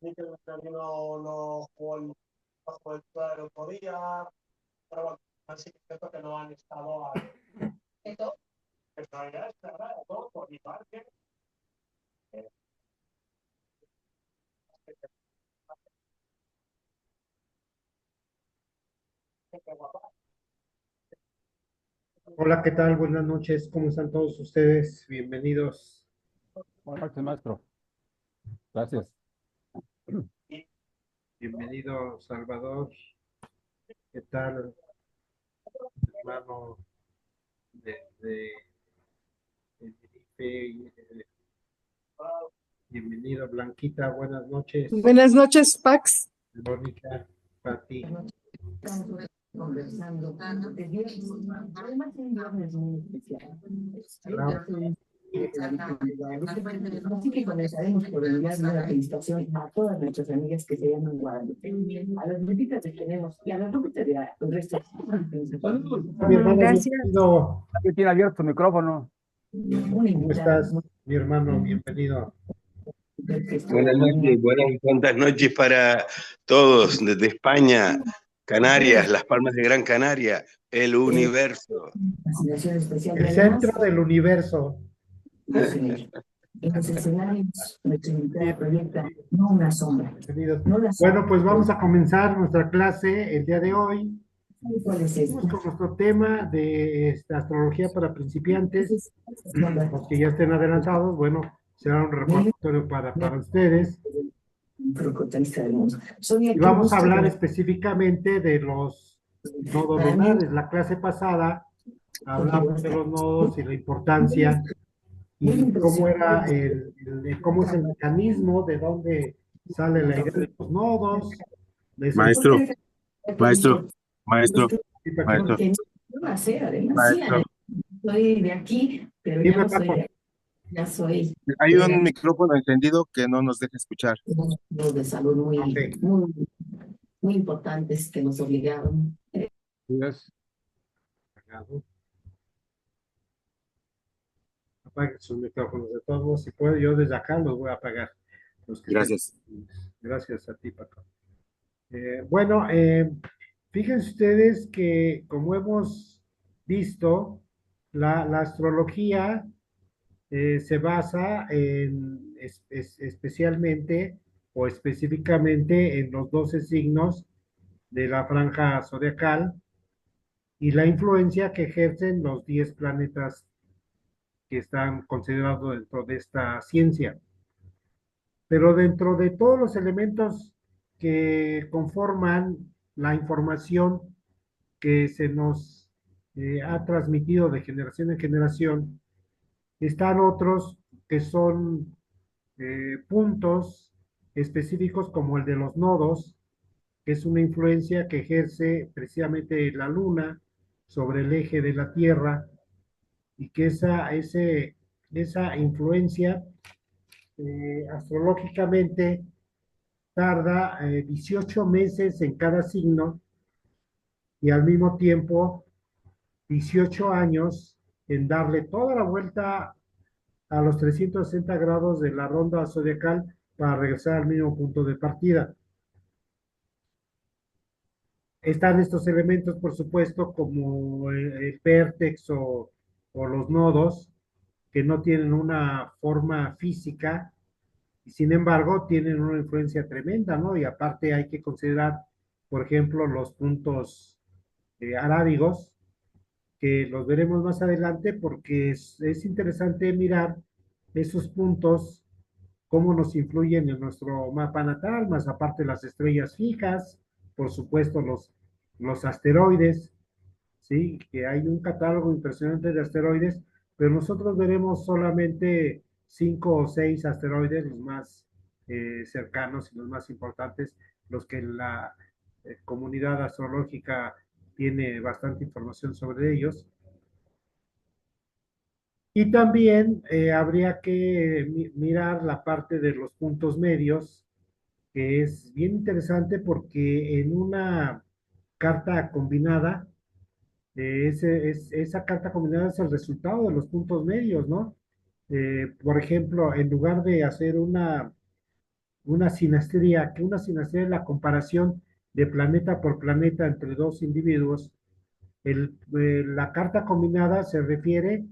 Mikel Mercadino no jugó bajo el titular el otro día, pero bueno, así que cierto que no han estado a esto. En realidad es verdad, todo por mi parte. eh, Hola, ¿qué tal? Buenas noches, ¿cómo están todos ustedes? Bienvenidos. Buenas noches, maestro. Gracias. Bienvenido, Salvador. ¿Qué tal, hermano de Tenerife? Bienvenido, Blanquita, buenas noches. Buenas noches, Pax. Mónica, Pati. Conversando. Además, es un viernes muy especial. Así que comenzaremos por enviar una felicitación a todas nuestras amigas que se llaman Guadalupe, a las Lupitas que tenemos y a las Lupitas de el resto. Mi hermano, Gracias. bienvenido. Aquí tiene abierto tu micrófono. ¿Cómo estás, mi hermano? Bienvenido. Buenas noches, cuantas noches para todos desde España, Canarias, Las Palmas de Gran Canaria, el universo. El centro del universo. En los escenarios, nuestra invitada proyecta no una sombra. Bienvenidos. No la Bueno, pues vamos a comenzar nuestra clase el día de hoy. ¿Cuál es Vamos con nuestro tema de astrología para principiantes. Los que ya estén adelantados, bueno, será un recordatorio para ustedes. Y vamos a hablar específicamente de los nodos lunares. La clase pasada hablamos de los nodos y la importancia y cómo era cómo es el mecanismo, de dónde sale la idea de los nodos. Maestro, maestro, Porque no va a ser, además, sí, soy de aquí, pero ya no soy de aquí. Ya soy hay un micrófono encendido que no nos deja escuchar. los de salud muy importantes que nos obligaron. Yes. Apaguen sus micrófonos de todos modos, si puedo, yo desde acá los voy a apagar. Gracias. Gracias a ti, Paco. Bueno, fíjense ustedes que como hemos visto, la astrología se basa especialmente o específicamente en los 12 signos de la franja zodiacal y la influencia que ejercen los 10 planetas que están considerados dentro de esta ciencia. Pero dentro de todos los elementos que conforman la información que se nos ha transmitido de generación en generación, están otros que son puntos específicos como el de los nodos, que es una influencia que ejerce precisamente la Luna sobre el eje de la Tierra y que esa influencia astrológicamente tarda 18 meses en cada signo y al mismo tiempo 18 años en darle toda la vuelta a los 360 grados de la ronda zodiacal para regresar al mismo punto de partida. Están estos elementos, por supuesto, como el vértex o los nodos, que no tienen una forma física, y sin embargo tienen una influencia tremenda, ¿no? Y aparte hay que considerar, por ejemplo, los puntos arábigos, que los veremos más adelante porque es interesante mirar esos puntos, cómo nos influyen en nuestro mapa natal, más aparte las estrellas fijas, por supuesto los asteroides, ¿sí? Que hay un catálogo impresionante de asteroides, pero nosotros veremos solamente 5 o 6 asteroides, los más cercanos y los más importantes, los que la comunidad astrológica tiene bastante información sobre ellos. Y también habría que mirar la parte de los puntos medios, que es bien interesante porque en una carta combinada, esa carta combinada es el resultado de los puntos medios, ¿no? Por ejemplo, en lugar de hacer una sinastría, que una sinastría es la comparación de planeta por planeta entre dos individuos. La carta combinada se refiere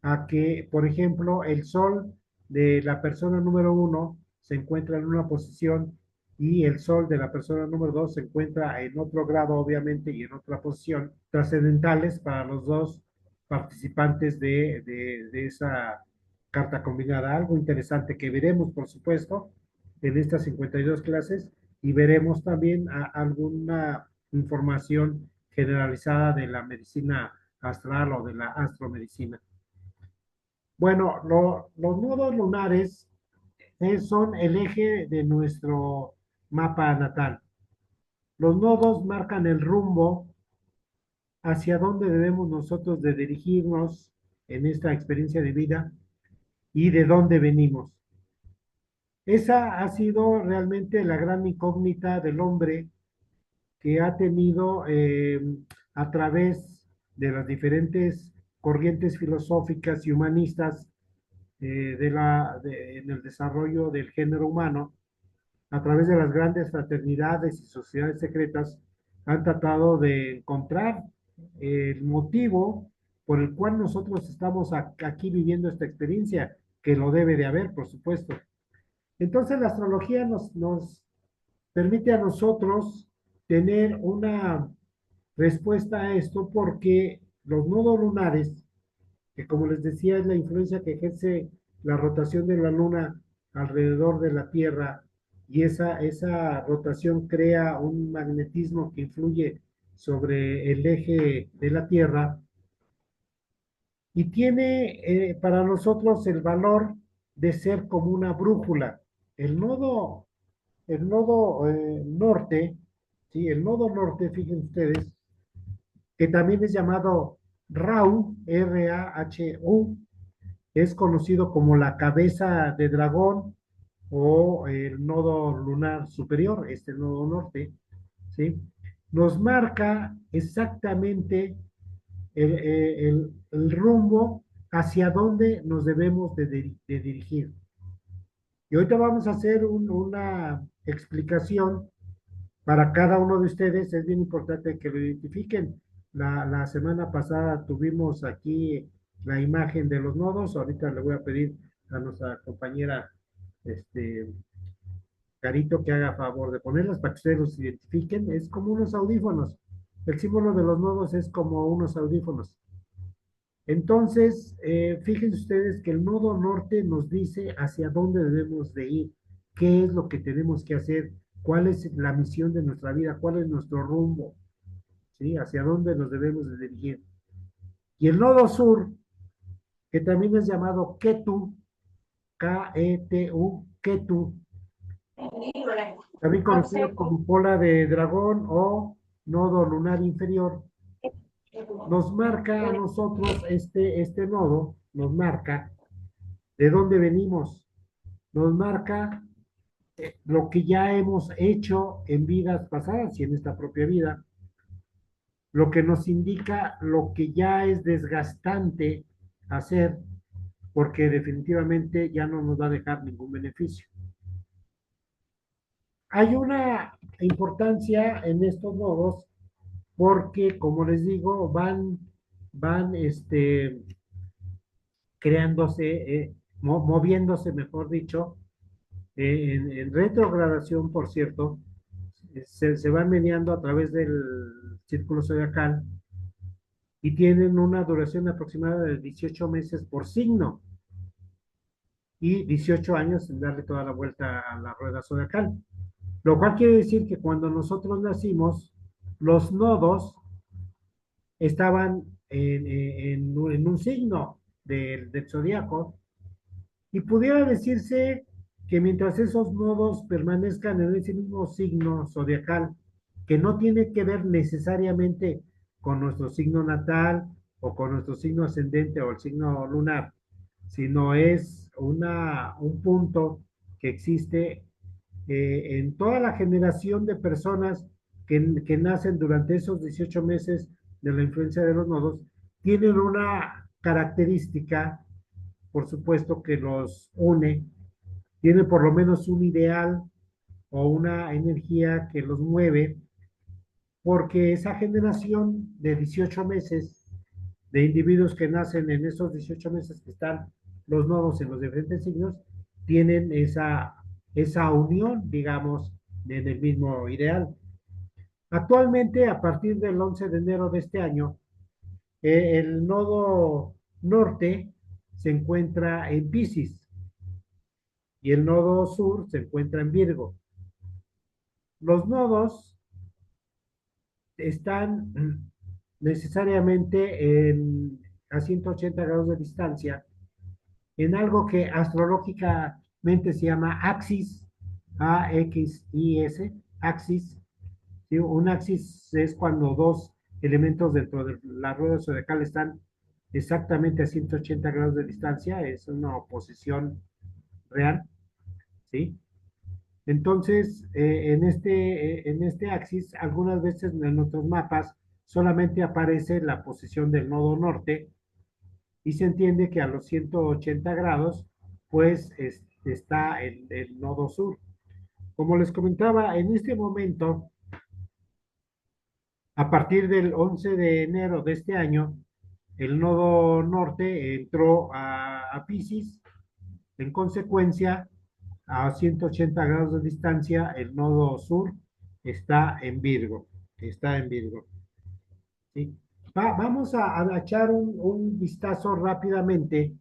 a que, por ejemplo, el Sol de la persona número 1 se encuentra en una posición y el Sol de la persona número 2 se encuentra en otro grado, obviamente, y en otra posición, trascendentales para los dos participantes de esa carta combinada. Algo interesante que veremos, por supuesto, en estas 52 clases y veremos también alguna información generalizada de la medicina astral o de la astromedicina. Bueno, los nodos lunares son el eje de nuestro mapa natal. Los nodos marcan el rumbo hacia dónde debemos nosotros de dirigirnos en esta experiencia de vida y de dónde venimos. Esa ha sido realmente la gran incógnita del hombre que ha tenido a través de las diferentes corrientes filosóficas y humanistas en el desarrollo del género humano, a través de las grandes fraternidades y sociedades secretas, han tratado de encontrar el motivo por el cual nosotros estamos aquí viviendo esta experiencia, que lo debe de haber, por supuesto. Entonces la astrología nos permite a nosotros tener una respuesta a esto porque los nodos lunares, que como les decía es la influencia que ejerce la rotación de la luna alrededor de la Tierra, y esa rotación crea un magnetismo que influye sobre el eje de la Tierra y tiene para nosotros el valor de ser como una brújula. El nodo norte, ¿sí? El nodo norte, fíjense ustedes, que también es llamado Rahu, R-A-H-U, es conocido como la cabeza de dragón o el nodo lunar superior, este nodo norte, ¿sí? Nos marca exactamente el rumbo hacia dónde nos debemos de dirigir. Y ahorita vamos a hacer una explicación para cada uno de ustedes. Es bien importante que lo identifiquen. La semana pasada tuvimos aquí la imagen de los nodos. Ahorita le voy a pedir a nuestra compañera Carito que haga favor de ponerlas para que ustedes los identifiquen. Es como unos audífonos. El símbolo de los nodos es como unos audífonos. Entonces, fíjense ustedes que el nodo norte nos dice hacia dónde debemos de ir, qué es lo que tenemos que hacer, cuál es la misión de nuestra vida, cuál es nuestro rumbo, ¿sí? Hacia dónde nos debemos de dirigir. Y el nodo sur, que también es llamado Ketu, K-E-T-U, Ketu, también conocido como cola de dragón o nodo lunar inferior, nos marca a nosotros este nodo, nos marca de dónde venimos, nos marca lo que ya hemos hecho en vidas pasadas y en esta propia vida, lo que nos indica lo que ya es desgastante hacer, porque definitivamente ya no nos va a dejar ningún beneficio. Hay una importancia en estos nodos porque, como les digo, van creándose, moviéndose, mejor dicho, en retrogradación, por cierto, se van meneando a través del círculo zodiacal y tienen una duración aproximada de 18 meses por signo y 18 años en darle toda la vuelta a la rueda zodiacal. Lo cual quiere decir que cuando nosotros nacimos, los nodos estaban en un signo del zodiaco y pudiera decirse que mientras esos nodos permanezcan en ese mismo signo zodiacal, que no tiene que ver necesariamente con nuestro signo natal o con nuestro signo ascendente o el signo lunar, sino es un punto que existe en toda la generación de personas que nacen durante esos 18 meses de la influencia de los nodos, tienen una característica, por supuesto, que los une, tienen por lo menos un ideal o una energía que los mueve, porque esa generación de 18 meses de individuos que nacen en esos 18 meses que están los nodos en los diferentes signos, tienen esa unión, digamos, en el mismo ideal. Actualmente, a partir del 11 de enero de este año, el nodo norte se encuentra en Piscis y el nodo sur se encuentra en Virgo. Los nodos están necesariamente a 180 grados de distancia en algo que astrológicamente se llama axis, A-X-I-S, axis. ¿Sí? Un axis es cuando dos elementos dentro de la rueda zodiacal están exactamente a 180 grados de distancia, es una oposición real, ¿sí? Entonces, en este axis, algunas veces en nuestros mapas solamente aparece la posición del nodo norte y se entiende que a los 180 grados, pues está el nodo sur. Como les comentaba, en este momento, a partir del 11 de enero de este año, el nodo norte entró a Piscis. En consecuencia, a 180 grados de distancia, el nodo sur está en Virgo. Está en Virgo. ¿Sí? Vamos a echar un vistazo rápidamente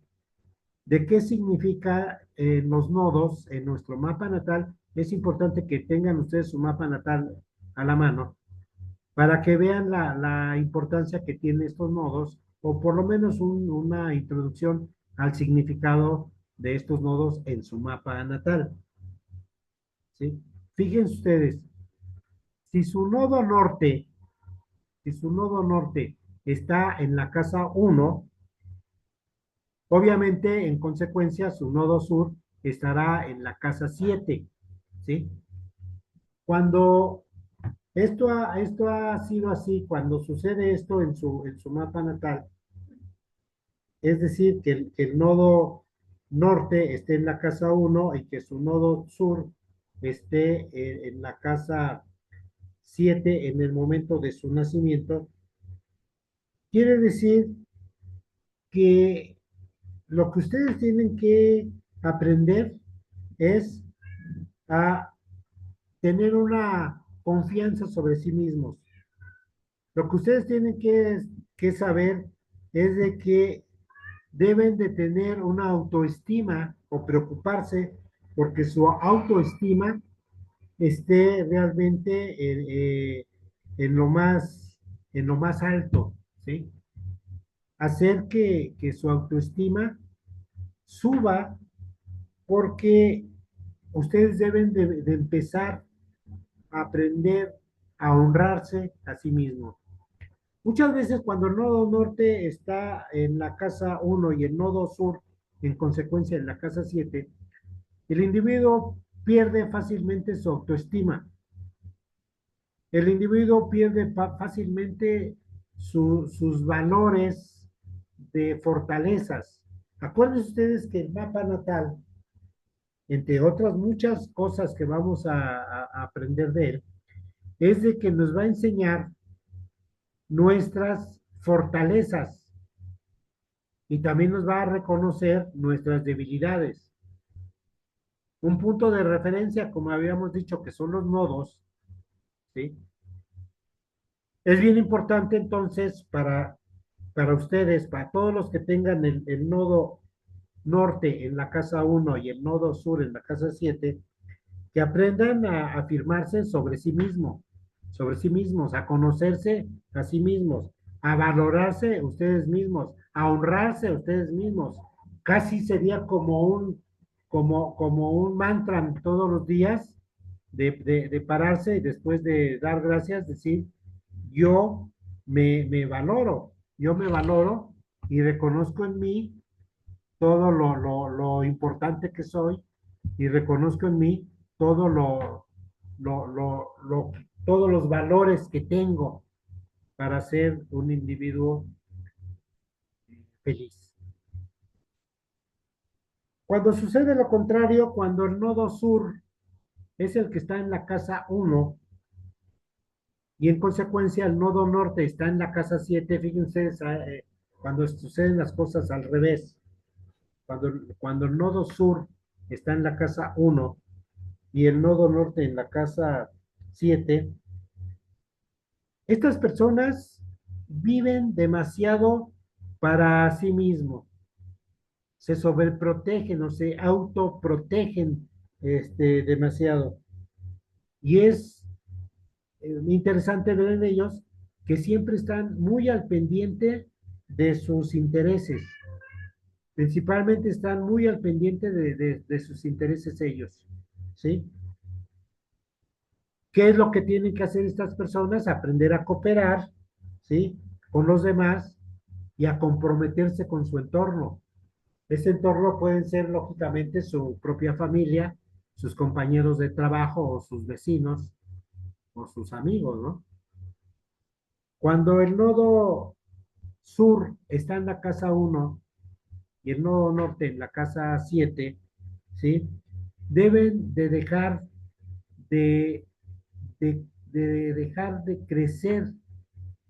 de qué significa los nodos en nuestro mapa natal. Es importante que tengan ustedes su mapa natal a la mano para que vean la importancia que tienen estos nodos, o por lo menos una introducción al significado de estos nodos en su mapa natal. ¿Sí? Fíjense ustedes, si su nodo norte, si su nodo norte está en la casa 1, obviamente en consecuencia su nodo sur estará en la casa 7, ¿sí? Cuando esto ha sido así, cuando sucede esto en su mapa natal, es decir, que el nodo norte esté en la casa 1 y que su nodo sur esté en la casa 7 en el momento de su nacimiento, quiere decir que lo que ustedes tienen que aprender es a tener una confianza sobre sí mismos. Lo que ustedes tienen que saber es de que deben de tener una autoestima o preocuparse porque su autoestima esté realmente en en lo más alto, ¿sí? Hacer que su autoestima suba porque ustedes deben de empezar a aprender a honrarse a sí mismos. Muchas veces cuando el nodo norte está en la casa 1 y el nodo sur, en consecuencia, en la casa 7, el individuo pierde fácilmente su autoestima. El individuo pierde fácilmente sus valores de fortalezas. Acuérdense ustedes que el mapa natal, entre otras muchas cosas que vamos a aprender de él, es de que nos va a enseñar nuestras fortalezas y también nos va a reconocer nuestras debilidades. Un punto de referencia, como habíamos dicho, que son los nodos, ¿sí? Es bien importante entonces para ustedes, para todos los que tengan el nodo norte en la casa 1 y el nodo sur en la casa 7, que aprendan a afirmarse sobre sí mismos, a conocerse a sí mismos, a valorarse ustedes mismos, a honrarse ustedes mismos. Casi sería como un mantra todos los días de pararse y después de dar gracias, decir, yo yo me valoro y reconozco en mí todo lo importante que soy y reconozco en mí todo todos los valores que tengo para ser un individuo feliz. Cuando sucede lo contrario, cuando el nodo sur es el que está en la casa 1 y en consecuencia el nodo norte está en la casa 7. Fíjense cuando suceden las cosas al revés. Cuando el nodo sur está en la casa 1 y el nodo norte en la casa 7, estas personas viven demasiado para sí mismos, se sobreprotegen o se autoprotegen demasiado. Y es interesante ver en ellos que siempre están muy al pendiente de sus intereses. Principalmente están muy al pendiente de sus intereses ellos, ¿sí? ¿Qué es lo que tienen que hacer estas personas? Aprender a cooperar, ¿sí? Con los demás y a comprometerse con su entorno. Ese entorno pueden ser, lógicamente, su propia familia, sus compañeros de trabajo o sus vecinos o sus amigos, ¿no? Cuando el nodo sur está en la casa 1 y el nodo norte en la casa 7, ¿sí? Deben de dejar de, de dejar de crecer,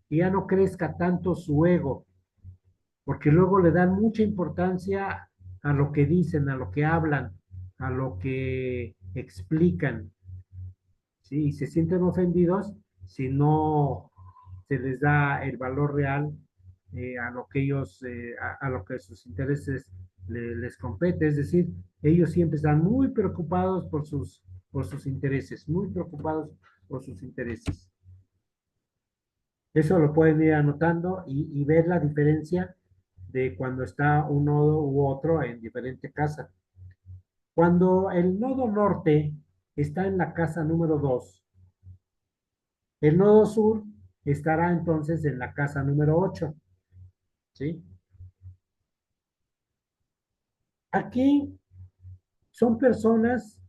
que ya no crezca tanto su ego, porque luego le dan mucha importancia a lo que dicen, a lo que hablan, a lo que explican, ¿sí? Y se sienten ofendidos si no se les da el valor real a lo que ellos, a lo que sus intereses les compete. Es decir, ellos siempre están muy preocupados por sus intereses, muy preocupados por sus intereses. Eso lo pueden ir anotando y ver la diferencia de cuando está un nodo u otro en diferente casa. Cuando el nodo norte está en la casa número 2, el nodo sur estará entonces en la casa número 8, ¿sí? Aquí son personas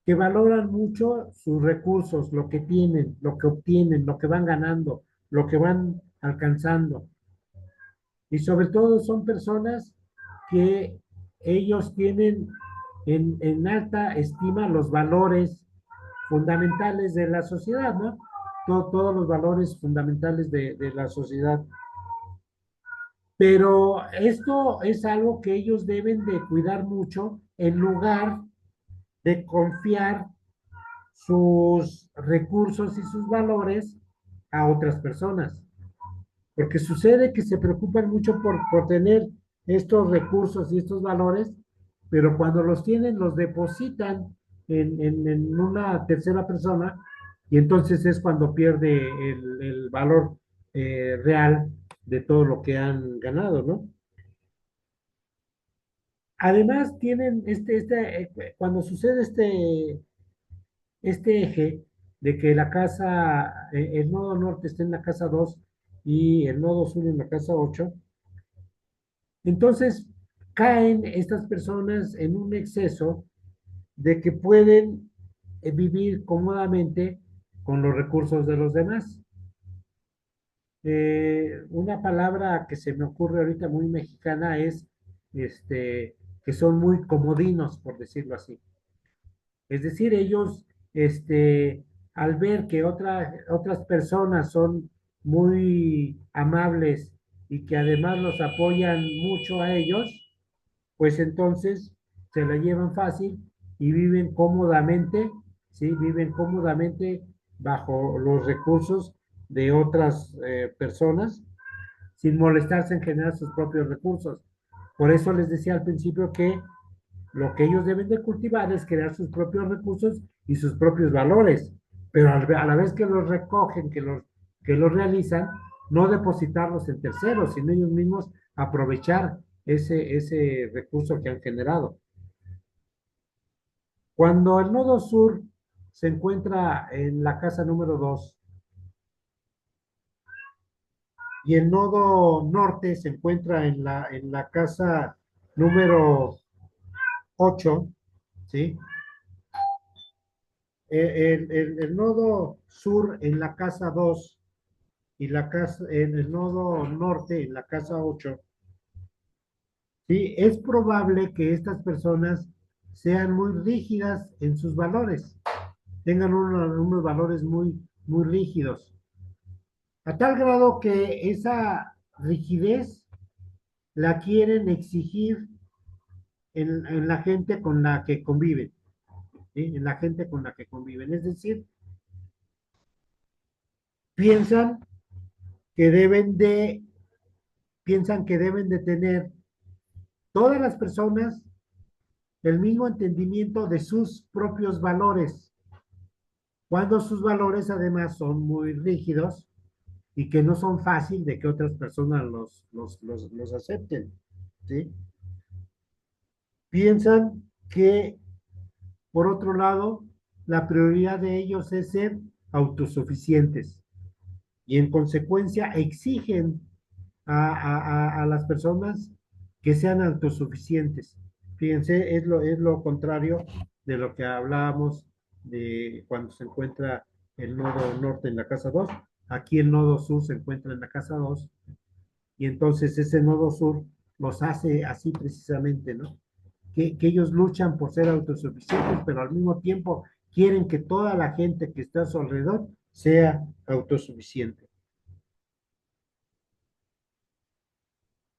que valoran mucho sus recursos, lo que tienen, lo que obtienen, lo que van ganando, lo que van alcanzando. Y sobre todo son personas que ellos tienen en alta estima los valores fundamentales de la sociedad, ¿no? Todos los valores fundamentales de la sociedad. Pero esto es algo que ellos deben de cuidar mucho en lugar de confiar sus recursos y sus valores a otras personas. Porque sucede que se preocupan mucho por tener estos recursos y estos valores, pero cuando los tienen, los depositan en una tercera persona y entonces es cuando pierde el valor real de todo lo que han ganado, ¿no? Además, tienen cuando sucede este eje de que la casa, el nodo norte está en la casa 2 y el nodo sur en la casa 8, entonces caen estas personas en un exceso de que pueden vivir cómodamente con los recursos de los demás. Una palabra que se me ocurre ahorita muy mexicana es que son muy comodinos, por decirlo así. Es decir, ellos, al ver que otras personas son muy amables y que además los apoyan mucho a ellos, pues entonces se la llevan fácil y viven cómodamente, ¿sí? Viven cómodamente bajo los recursos de otras personas, sin molestarse en generar sus propios recursos. Por eso les decía al principio que lo que ellos deben de cultivar es crear sus propios recursos y sus propios valores, pero a la vez que los recogen, que los realizan, no depositarlos en terceros, sino ellos mismos aprovechar ese recurso que han generado. Cuando el nodo sur se encuentra en la casa número 2 y el nodo norte se encuentra en la casa número 8, ¿sí? El nodo sur en la casa 2 y en el nodo norte en la casa 8, ¿sí? Es probable que estas personas sean muy rígidas en sus valores. tengan unos valores muy rígidos, a tal grado que esa rigidez la quieren exigir en la gente con la que conviven, ¿sí? En la gente con la que conviven. Es decir, piensan que deben de, piensan que deben de tener todas las personas el mismo entendimiento de sus propios valores, cuando sus valores además son muy rígidos y que no son fácil de que otras personas los acepten, ¿sí? Piensan que, por otro lado, la prioridad de ellos es ser autosuficientes y en consecuencia exigen a las personas que sean autosuficientes. Fíjense, es lo contrario de lo que hablábamos de cuando se encuentra el nodo norte en la casa 2. Aquí el nodo sur se encuentra en la casa 2 y entonces ese nodo sur los hace así precisamente, ¿no? Que ellos luchan por ser autosuficientes, pero al mismo tiempo quieren que toda la gente que está a su alrededor sea autosuficiente.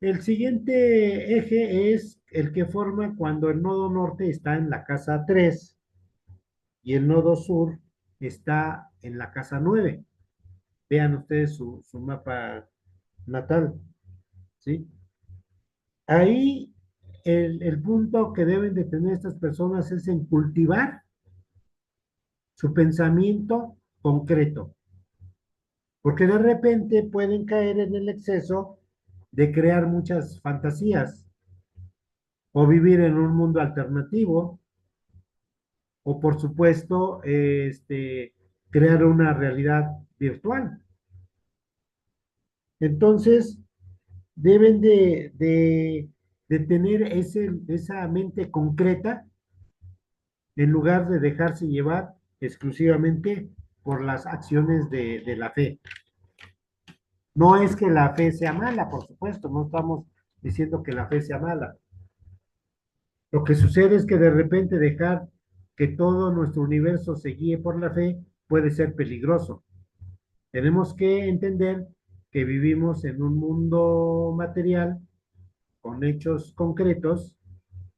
El siguiente eje es el que forma cuando el nodo norte está en la casa 3 y el nodo sur está en la casa 9. Vean ustedes su mapa natal, ¿sí? Ahí el punto que deben de tener estas personas es en cultivar su pensamiento concreto, porque de repente pueden caer en el exceso de crear muchas fantasías o vivir en un mundo alternativo o por supuesto crear una realidad virtual. Entonces, deben de tener esa mente concreta en lugar de dejarse llevar exclusivamente por las acciones de la fe. No es que la fe sea mala, por supuesto, no estamos diciendo que la fe sea mala. Lo que sucede es que de repente dejar que todo nuestro universo se guíe por la fe puede ser peligroso. Tenemos que entender que vivimos en un mundo material con hechos concretos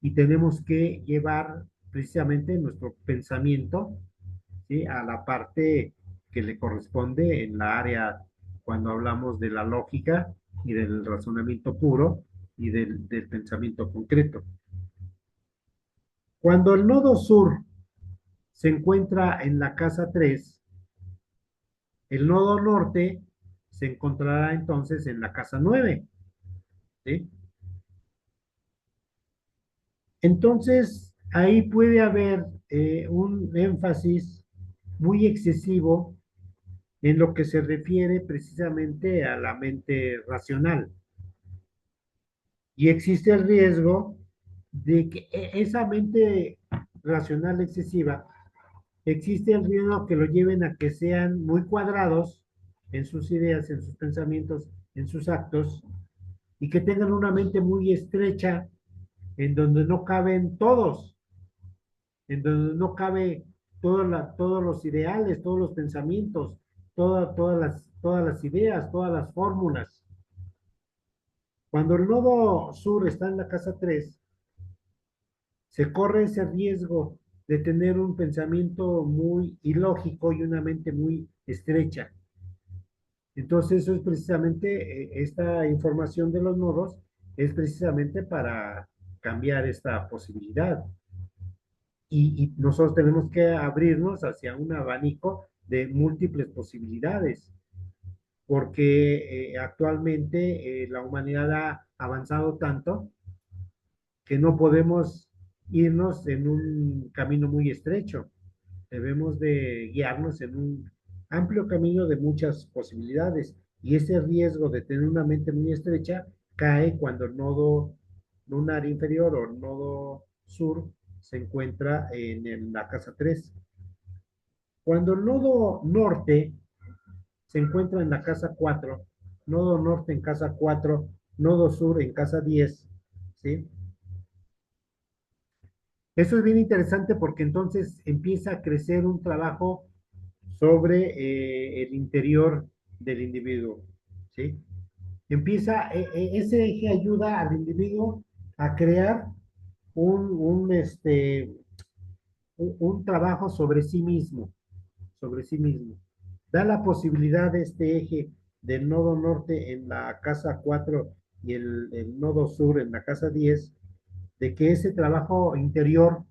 y tenemos que llevar precisamente nuestro pensamiento, ¿sí?, a la parte que le corresponde en la área cuando hablamos de la lógica y del razonamiento puro y del pensamiento concreto. Cuando el nodo sur se encuentra en la casa 3, el nodo norte se encontrará entonces en la casa 9, ¿sí? Entonces, ahí puede haber un énfasis muy excesivo en lo que se refiere precisamente a la mente racional. Y existe el riesgo de que esa mente racional excesiva, existe el riesgo que lo lleven a que sean muy cuadrados en sus ideas, en sus pensamientos, en sus actos, y que tengan una mente muy estrecha en donde no caben todos, en donde no cabe todos los ideales, todos los pensamientos, todas las ideas, todas las fórmulas. Cuando el nodo sur está en la casa 3, se corre ese riesgo de tener un pensamiento muy ilógico y una mente muy estrecha. Entonces, eso es precisamente, esta información de los nodos es precisamente para cambiar esta posibilidad. Y nosotros tenemos que abrirnos hacia un abanico de múltiples posibilidades, porque actualmente la humanidad ha avanzado tanto que no podemos irnos en un camino muy estrecho. Debemos de guiarnos en un amplio camino de muchas posibilidades y ese riesgo de tener una mente muy estrecha cae cuando el nodo lunar inferior o el nodo sur se encuentra en la casa 3. Cuando el nodo norte se encuentra en la casa 4, nodo norte en casa 4, nodo sur en casa 10, ¿sí? Eso es bien interesante porque entonces empieza a crecer un trabajo sobre el interior del individuo, ¿sí? Ese eje ayuda al individuo a crear un trabajo sobre sí mismo. Da la posibilidad de este eje del nodo norte en la casa 4 y el nodo sur en la casa 10, de que ese trabajo interior,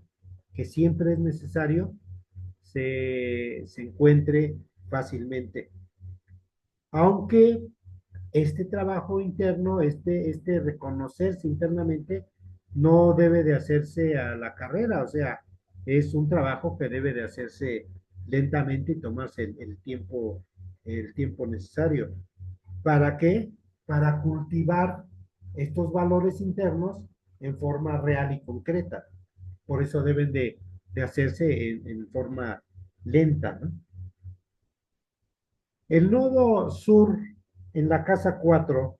que siempre es necesario, se encuentre fácilmente. Aunque este trabajo interno, este reconocerse internamente, no debe de hacerse a la carrera, o sea, es un trabajo que debe de hacerse lentamente y tomarse el tiempo necesario. ¿Para qué? Para cultivar estos valores internos en forma real y concreta. Por eso deben de hacerse en forma lenta, ¿no? El nodo sur en la casa 4,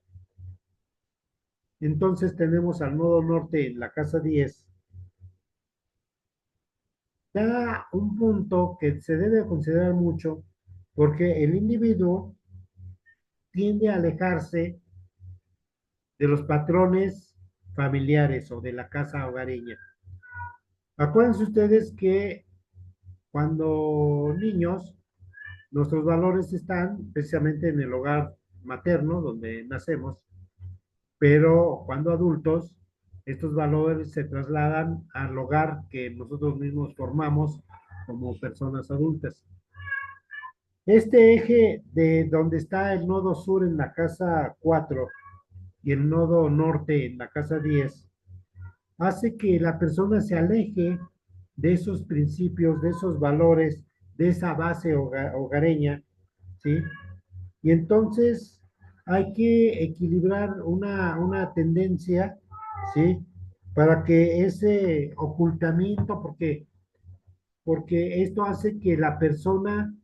entonces tenemos al nodo norte en la casa 10, da un punto que se debe considerar mucho porque el individuo tiende a alejarse de los patrones familiares o de la casa hogareña. Acuérdense ustedes que cuando niños, nuestros valores están precisamente en el hogar materno, donde nacemos, pero cuando adultos, estos valores se trasladan al hogar que nosotros mismos formamos como personas adultas. Este eje de donde está el nodo sur en la casa 4 y el nodo norte en la casa 10 hace que la persona se aleje de esos principios, de esos valores, de esa base hogareña, ¿sí? Y entonces hay que equilibrar una tendencia, ¿sí? Para que ese ocultamiento, porque esto hace que la persona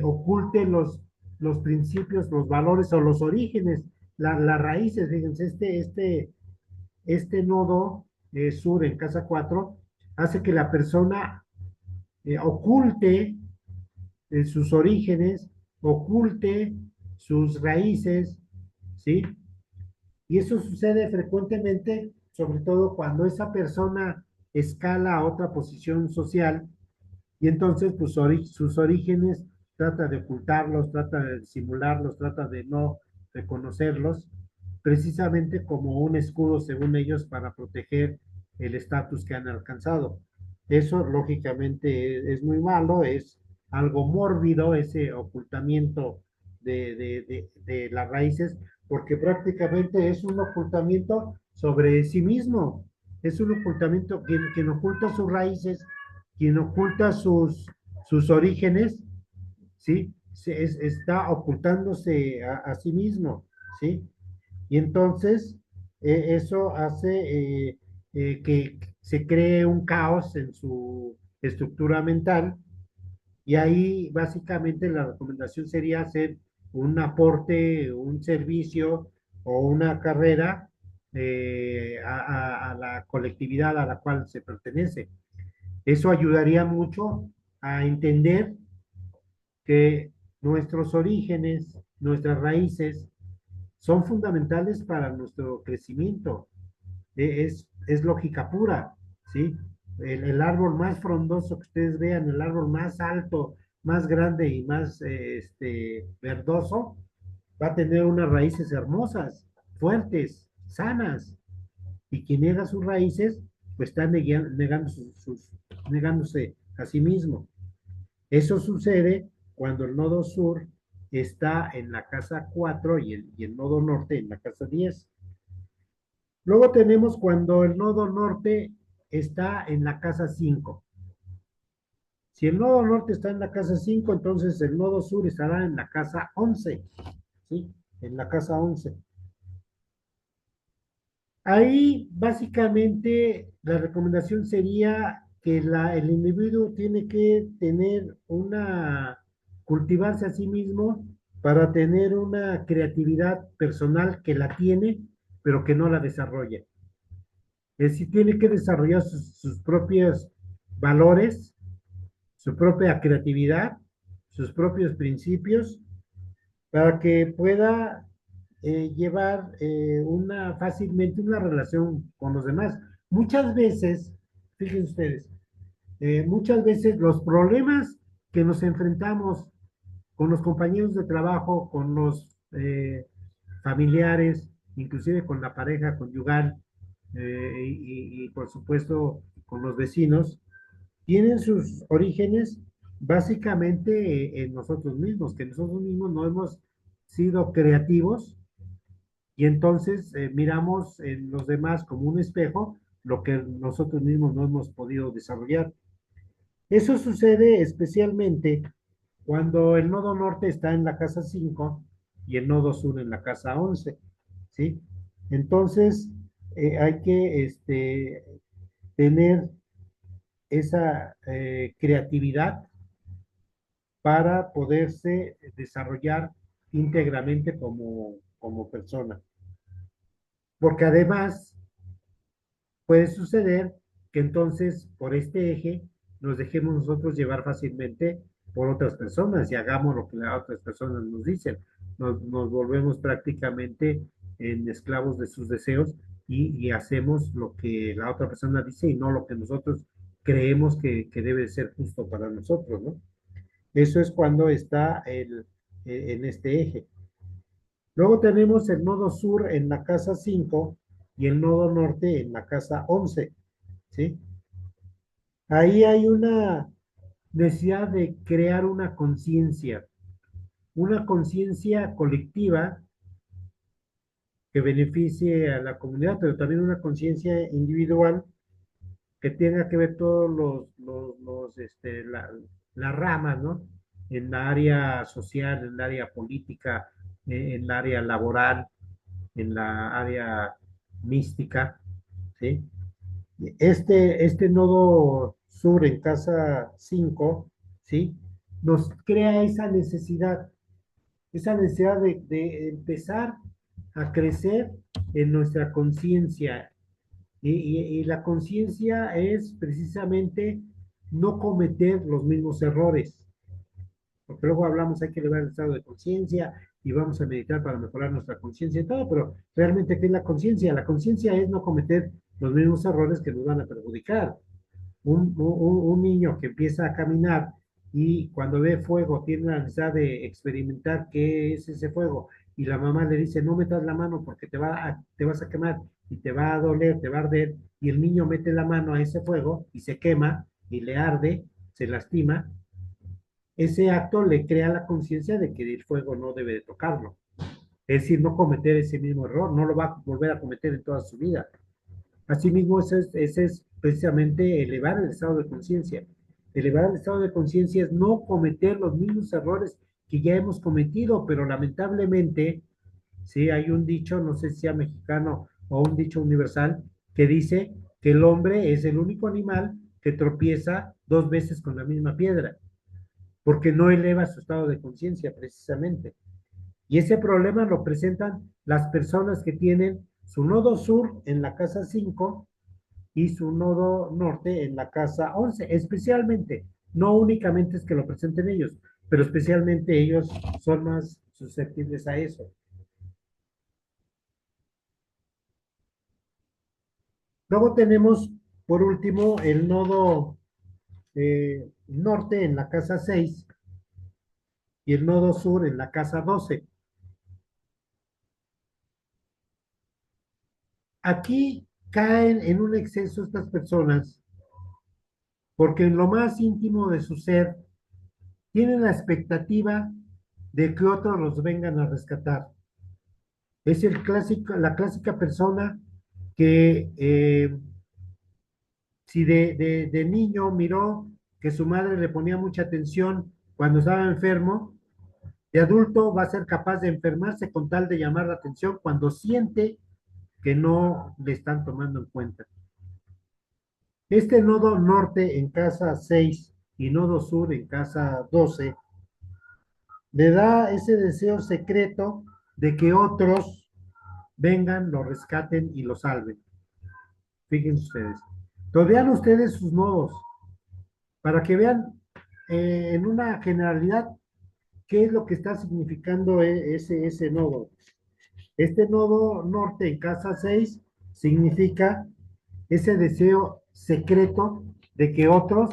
oculte los principios, los valores o los orígenes, las raíces. Fíjense, este nodo sur en casa 4 hace que la persona oculte sus orígenes, oculte sus raíces, ¿sí? Y eso sucede frecuentemente, sobre todo cuando esa persona escala a otra posición social y entonces pues, sus orígenes trata de ocultarlos, trata de disimularlos, trata de no reconocerlos, precisamente como un escudo, según ellos, para proteger el estatus que han alcanzado. Eso, lógicamente, es muy malo, es algo mórbido, ese ocultamiento de las raíces, porque prácticamente es un ocultamiento sobre sí mismo, es un ocultamiento quien oculta sus raíces, quien oculta sus orígenes, ¿sí? Está ocultándose a sí mismo, ¿sí? Y entonces eso hace que se cree un caos en su estructura mental y ahí básicamente la recomendación sería hacer un aporte, un servicio o una carrera a la colectividad a la cual se pertenece. Eso ayudaría mucho a entender que nuestros orígenes, nuestras raíces, son fundamentales para nuestro crecimiento. Es lógica pura, ¿sí? El árbol más frondoso que ustedes vean, el árbol más alto, más grande y más verdoso, va a tener unas raíces hermosas, fuertes, sanas. Y quien niega sus raíces, pues está negándose a sí mismo. Eso sucede cuando el nodo sur está en la casa 4 y el nodo norte en la casa 10. Luego tenemos cuando el nodo norte está en la casa 5. Si el nodo norte está en la casa 5, entonces el nodo sur estará en la casa 11, ¿sí? En la casa 11. Ahí básicamente la recomendación sería que el individuo tiene que cultivarse a sí mismo para tener una creatividad personal que la tiene, pero que no la desarrolla. Es decir, tiene que desarrollar sus propios valores, su propia creatividad, sus propios principios, para que pueda llevar fácilmente una relación con los demás. Muchas veces, fíjense ustedes, muchas veces los problemas que nos enfrentamos con los compañeros de trabajo, con los familiares, inclusive con la pareja conyugal y por supuesto con los vecinos, tienen sus orígenes básicamente en nosotros mismos, que nosotros mismos no hemos sido creativos y entonces miramos en los demás como un espejo lo que nosotros mismos no hemos podido desarrollar. Eso sucede especialmente cuando el nodo norte está en la casa 5 y el nodo sur en la casa 11, ¿sí? Entonces, hay que tener esa creatividad para poderse desarrollar íntegramente como persona. Porque además puede suceder que entonces por este eje nos dejemos nosotros llevar fácilmente por otras personas y hagamos lo que las otras personas nos dicen. Nos volvemos prácticamente en esclavos de sus deseos y hacemos lo que la otra persona dice y no lo que nosotros creemos que debe ser justo para nosotros, ¿no? Eso es cuando está en este eje. Luego tenemos el nodo sur en la casa 5 y el nodo norte en la casa 11, ¿sí? Ahí hay una necesidad de crear una conciencia colectiva que beneficie a la comunidad, pero también una conciencia individual que tenga que ver todos las ramas, ¿no? En la área social, en la área política, en la área laboral, en la área mística, ¿sí? Este nodo sur en casa 5, ¿sí? Nos crea esa necesidad de empezar a crecer en nuestra conciencia. Y la conciencia es precisamente no cometer los mismos errores. Porque luego hablamos, hay que elevar el estado de conciencia y vamos a meditar para mejorar nuestra conciencia y todo, pero realmente, ¿qué es la conciencia? La conciencia es no cometer los mismos errores que nos van a perjudicar. Un niño que empieza a caminar y cuando ve fuego tiene la necesidad de experimentar qué es ese fuego y la mamá le dice no metas la mano porque te vas a quemar y te va a doler, te va a arder y el niño mete la mano a ese fuego y se quema y le arde, se lastima, ese acto le crea la conciencia de que el fuego no debe de tocarlo. Es decir, no cometer ese mismo error, no lo va a volver a cometer en toda su vida. Asimismo, ese es precisamente elevar el estado de conciencia. Elevar el estado de conciencia es no cometer los mismos errores que ya hemos cometido, pero lamentablemente, sí, hay un dicho, no sé si sea mexicano o un dicho universal, que dice que el hombre es el único animal que tropieza 2 veces con la misma piedra, porque no eleva su estado de conciencia precisamente. Y ese problema lo presentan las personas que tienen su nodo sur en la casa 5 y su nodo norte en la casa 11, especialmente, no únicamente es que lo presenten ellos, pero especialmente ellos son más susceptibles a eso. Luego tenemos, por último, el nodo norte en la casa 6 y el nodo sur en la casa 12. Aquí caen en un exceso estas personas porque en lo más íntimo de su ser tienen la expectativa de que otros los vengan a rescatar. Es la clásica persona que si de niño miró que su madre le ponía mucha atención cuando estaba enfermo, de adulto va a ser capaz de enfermarse con tal de llamar la atención cuando siente que no le están tomando en cuenta. Este nodo norte en casa 6 y nodo sur en casa 12 le da ese deseo secreto de que otros vengan, lo rescaten y lo salven. Fíjense ustedes. Entonces, vean ustedes sus nodos para que vean en una generalidad qué es lo que está significando ese nodo. Este nodo norte en casa 6 significa ese deseo secreto de que otros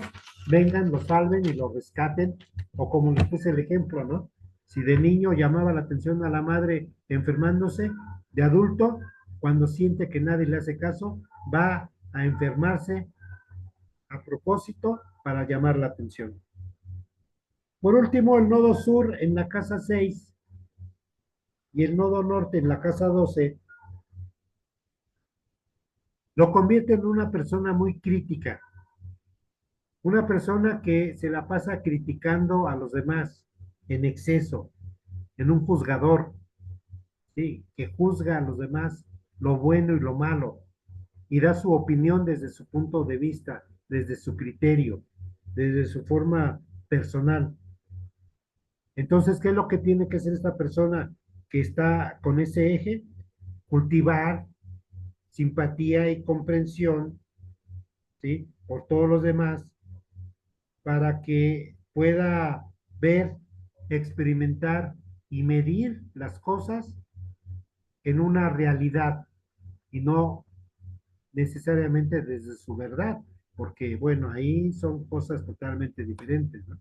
vengan, lo salven y lo rescaten, o como les puse el ejemplo, ¿no? Si de niño llamaba la atención a la madre enfermándose, de adulto, cuando siente que nadie le hace caso, va a enfermarse a propósito para llamar la atención. Por último, el nodo sur en la casa 6 y el nodo norte en la casa 12 lo convierte en una persona muy crítica, una persona que se la pasa criticando a los demás en exceso, en un juzgador, ¿sí? Que juzga a los demás lo bueno y lo malo y da su opinión desde su punto de vista, desde su criterio, desde su forma personal. Entonces, ¿qué es lo que tiene que hacer esta persona que está con ese eje? Cultivar simpatía y comprensión, ¿sí? Por todos los demás, para que pueda ver, experimentar y medir las cosas en una realidad y no necesariamente desde su verdad, porque bueno, ahí son cosas totalmente diferentes, ¿no?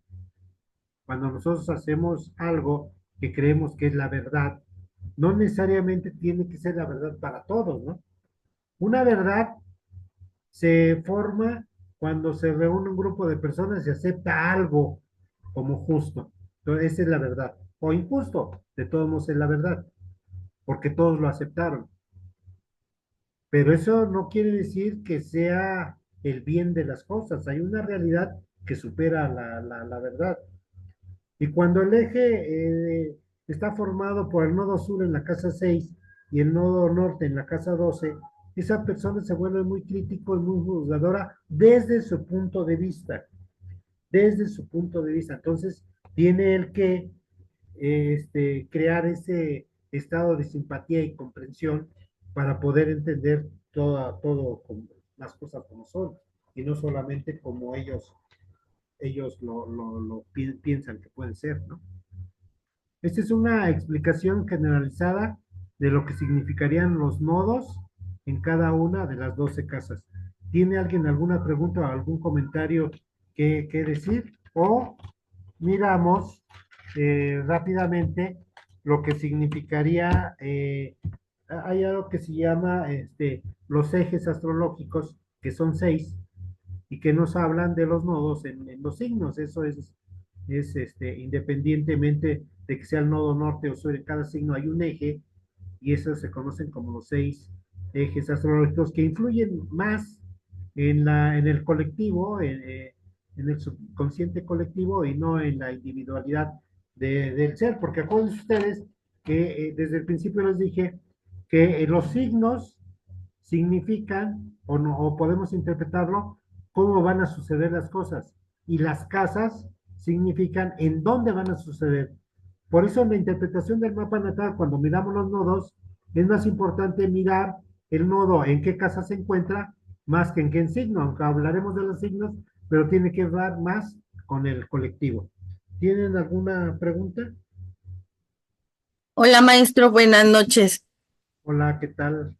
Cuando nosotros hacemos algo que creemos que es la verdad, no necesariamente tiene que ser la verdad para todos, ¿no? Una verdad se forma cuando se reúne un grupo de personas y acepta algo como justo. Entonces, esa es la verdad. O injusto, de todos modos es la verdad, porque todos lo aceptaron. Pero eso no quiere decir que sea el bien de las cosas. Hay una realidad que supera la verdad. Y cuando el eje está formado por el nodo sur en la casa 6 y el nodo norte en la casa 12, esa persona se vuelve muy crítico y muy juzgadora desde su punto de vista. Desde su punto de vista. Entonces, tiene él que crear ese estado de simpatía y comprensión para poder entender todo las cosas como son y no solamente como ellos lo piensan que pueden ser, ¿no? Esta es una explicación generalizada de lo que significarían los nodos en cada una de las 12 casas. ¿Tiene alguien alguna pregunta o algún comentario que decir? O miramos rápidamente lo que significaría, hay algo que se llama los ejes astrológicos, que son 6, y que nos hablan de los nodos en los signos. Eso es independientemente de que sea el nodo norte o sur, en cada signo hay un eje, y esos se conocen como los 6 ejes astrológicos que influyen más en el colectivo, en el subconsciente colectivo y no en la individualidad del ser, porque acuérdense ustedes que desde el principio les dije que los signos significan, o podemos interpretarlo, cómo van a suceder las cosas, y las casas significan en dónde van a suceder. Por eso en la interpretación del mapa natal, cuando miramos los nodos, es más importante mirar el nodo en qué casa se encuentra, más que en qué signo, aunque hablaremos de los signos, pero tiene que ver más con el colectivo. ¿Tienen alguna pregunta? Hola maestro, buenas noches. Hola, ¿qué tal?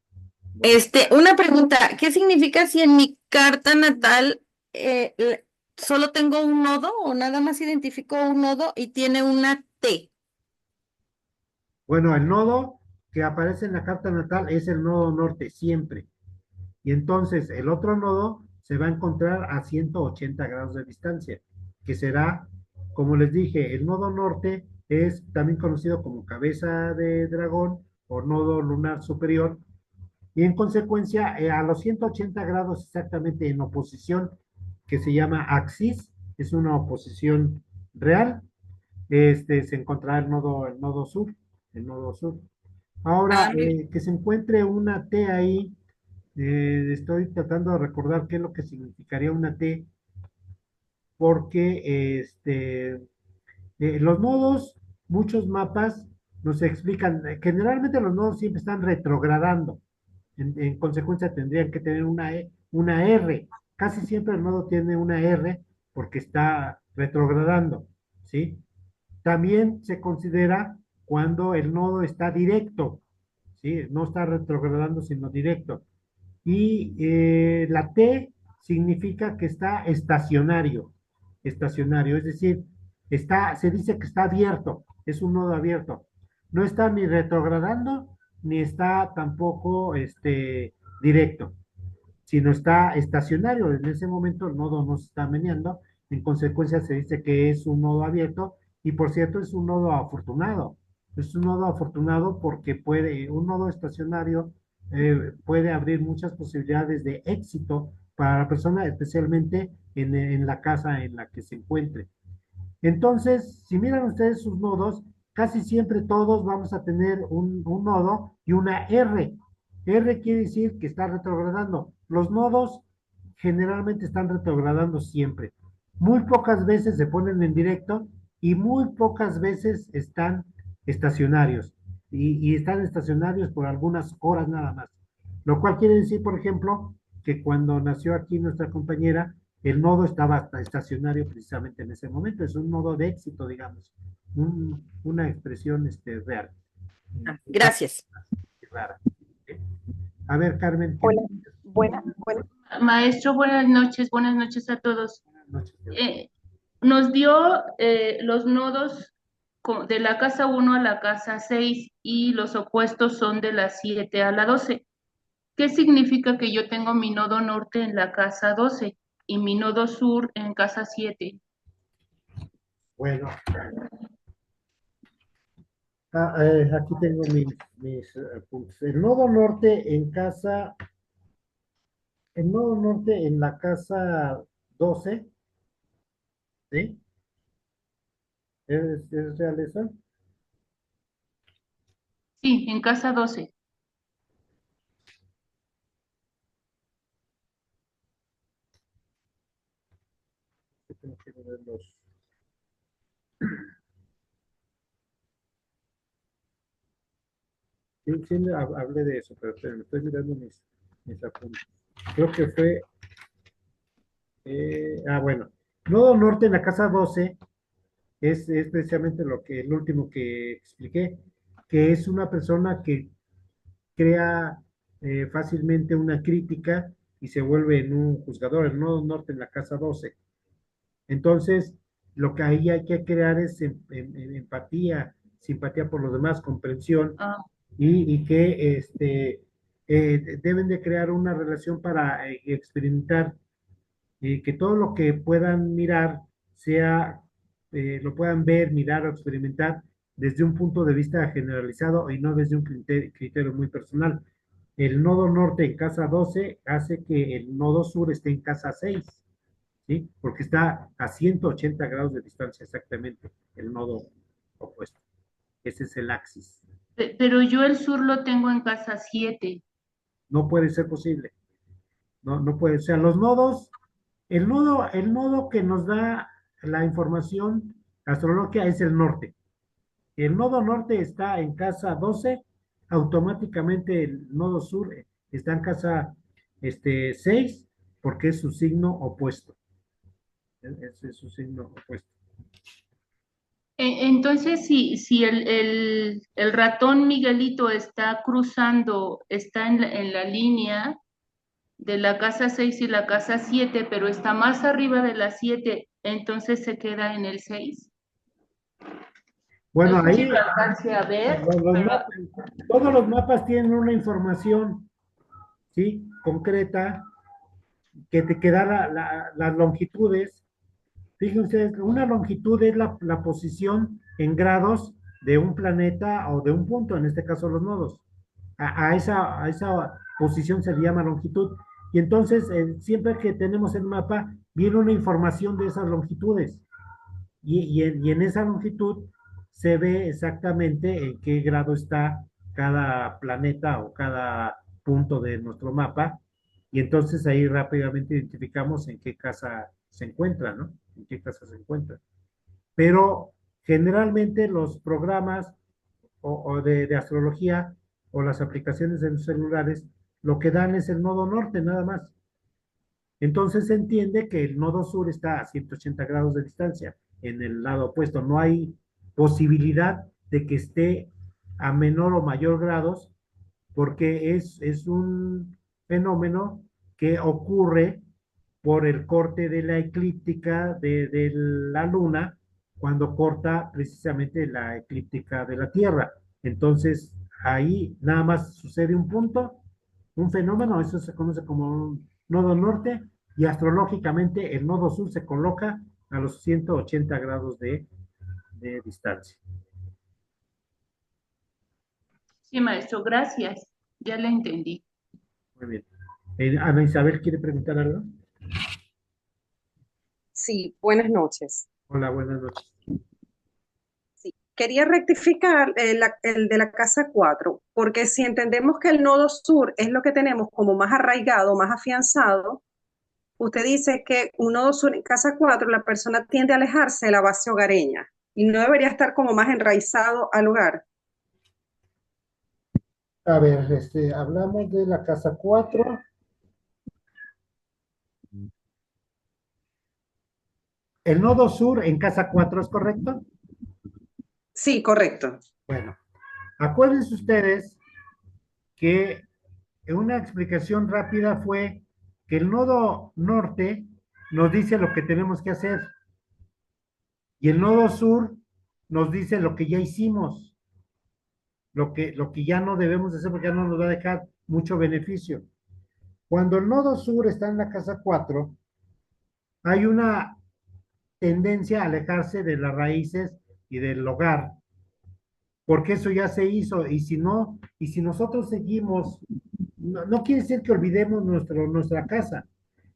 Una pregunta, ¿qué significa si en mi carta natal solo tengo un nodo o nada más identifico un nodo y tiene una T? Bueno, el nodo que aparece en la carta natal es el nodo norte siempre. Y entonces el otro nodo se va a encontrar a 180 grados de distancia, que será, como les dije, el nodo norte es también conocido como cabeza de dragón o nodo lunar superior, y en consecuencia a los 180 grados exactamente en oposición, que se llama axis, es una oposición real, se encontrará el nodo sur, el nodo sur. Ahora, que se encuentre una T ahí, estoy tratando de recordar qué es lo que significaría una T, porque los nodos, muchos mapas nos explican, generalmente los nodos siempre están retrogradando, en consecuencia tendrían que tener una R. Casi siempre el nodo tiene una R porque está retrogradando, ¿sí? También se considera cuando el nodo está directo, ¿sí? No está retrogradando, sino directo. Y la T significa que está estacionario, es decir, se dice que está abierto, es un nodo abierto. No está ni retrogradando, ni está tampoco directo, sino está estacionario. En ese momento el nodo no se está meneando, en consecuencia se dice que es un nodo abierto, y por cierto es un nodo afortunado. Es un nodo afortunado porque un nodo estacionario puede abrir muchas posibilidades de éxito para la persona, especialmente en la casa en la que se encuentre. Entonces, si miran ustedes sus nodos, casi siempre todos vamos a tener un nodo y una R. R quiere decir que está retrogradando. Los nodos generalmente están retrogradando siempre. Muy pocas veces se ponen en directo y muy pocas veces están estacionarios. Y están estacionarios por algunas horas nada más. Lo cual quiere decir, por ejemplo, que cuando nació aquí nuestra compañera, el nodo estaba estacionario precisamente en ese momento. Es un nodo de éxito, digamos. Una expresión real. Gracias. Rara. A ver, Carmen. Hola, buenas. Maestro, buenas noches a todos. Noches. Nos dio los nodos de la casa 1 a la casa 6 y los opuestos son de la 7 a la 12. ¿Qué significa que yo tengo mi nodo norte en la casa 12 y mi nodo sur en casa 7? Bueno, aquí tengo mis puntos. El nodo norte en la casa 12, ¿sí? ¿Es real eso? Sí, en casa 12. Tengo que ver Sí, sí, hablé de eso, pero me estoy mirando mis apuntes. Creo que fue. Bueno. Nodo norte en la casa 12 es precisamente el último que expliqué, que es una persona que crea fácilmente una crítica y se vuelve en un juzgador. El nodo norte en la casa 12. Entonces, lo que ahí hay que crear es empatía, simpatía por los demás, comprensión, y que deben de crear una relación para experimentar, que todo lo que puedan mirar lo puedan ver, mirar o experimentar desde un punto de vista generalizado y no desde un criterio muy personal. El nodo norte en casa 12 hace que el nodo sur esté en casa 6, ¿sí? Porque está a 180 grados de distancia exactamente el nodo opuesto. Ese es el axis. Pero yo el sur lo tengo en casa 7. No puede ser posible. No puede. O sea, los nodos, el nodo que nos da la información astrológica es el norte. El nodo norte está en casa 12, automáticamente el nodo sur está en casa 6, porque es su signo opuesto. Ese es su signo opuesto. Entonces, si el ratón Miguelito está cruzando, está en la línea de la casa 6 y la casa 7, pero está más arriba de la 7, entonces se queda en el 6. Bueno, No sé si ahí lo alcance a ver, todos los mapas tienen una información, ¿sí? Concreta, que te da las longitudes. Fíjense, una longitud es la posición en grados de un planeta o de un punto, en este caso los nodos. A esa posición se le llama longitud. Y entonces, siempre que tenemos el mapa, viene una información de esas longitudes. Y en esa longitud se ve exactamente en qué grado está cada planeta o cada punto de nuestro mapa. Y entonces ahí rápidamente identificamos en qué casa se encuentra, ¿no? En qué casa se encuentra. Pero generalmente los programas o de astrología o las aplicaciones de los celulares lo que dan es el nodo norte, nada más. Entonces se entiende que el nodo sur está a 180 grados de distancia en el lado opuesto. No hay posibilidad de que esté a menor o mayor grados porque es un fenómeno que ocurre por el corte de la eclíptica de la luna cuando corta precisamente la eclíptica de la Tierra. Entonces, ahí nada más sucede un punto, un fenómeno, eso se conoce como un nodo norte, y astrológicamente el nodo sur se coloca a los 180 grados de distancia. Sí, maestro, gracias. Ya le entendí. Muy bien. Ana Isabel, ¿quiere preguntar algo? Sí, buenas noches. Hola, buenas noches. Sí, quería rectificar el de la casa 4, porque si entendemos que el nodo sur es lo que tenemos como más arraigado, más afianzado, usted dice que un nodo sur en casa 4, la persona tiende a alejarse de la base hogareña y no debería estar como más enraizado al hogar. A ver, hablamos de la casa 4. El nodo sur en casa 4, ¿es correcto? Sí, correcto. Bueno, acuérdense ustedes que una explicación rápida fue que el nodo norte nos dice lo que tenemos que hacer y el nodo sur nos dice lo que ya hicimos, lo que ya no debemos hacer porque ya no nos va a dejar mucho beneficio. Cuando el nodo sur está en la casa 4, hay una tendencia a alejarse de las raíces y del hogar, porque eso ya se hizo, y si no, y si nosotros seguimos, no quiere decir que olvidemos nuestra casa,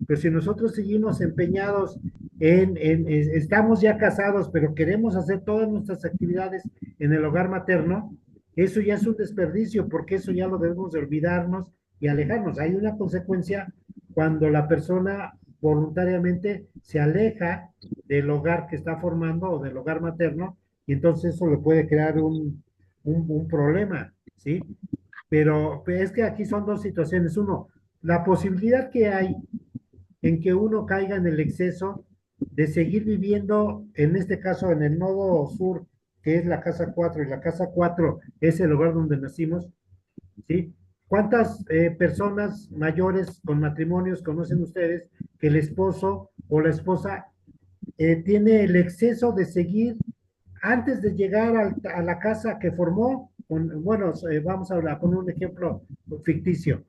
pero si nosotros seguimos empeñados estamos ya casados, pero queremos hacer todas nuestras actividades en el hogar materno, eso ya es un desperdicio, porque eso ya lo debemos de olvidarnos y alejarnos. Hay una consecuencia cuando la persona voluntariamente se aleja del hogar que está formando o del hogar materno, y entonces eso le puede crear un problema, ¿sí? Pero es que aquí son dos situaciones. Uno, la posibilidad que hay en que uno caiga en el exceso de seguir viviendo, en este caso en el nodo sur, que es la casa 4 y la casa 4 es el lugar donde nacimos, ¿sí? ¿Cuántas personas mayores con matrimonios conocen ustedes que el esposo o la esposa tiene el exceso de seguir antes de llegar a la casa que formó? Bueno, vamos a poner un ejemplo ficticio.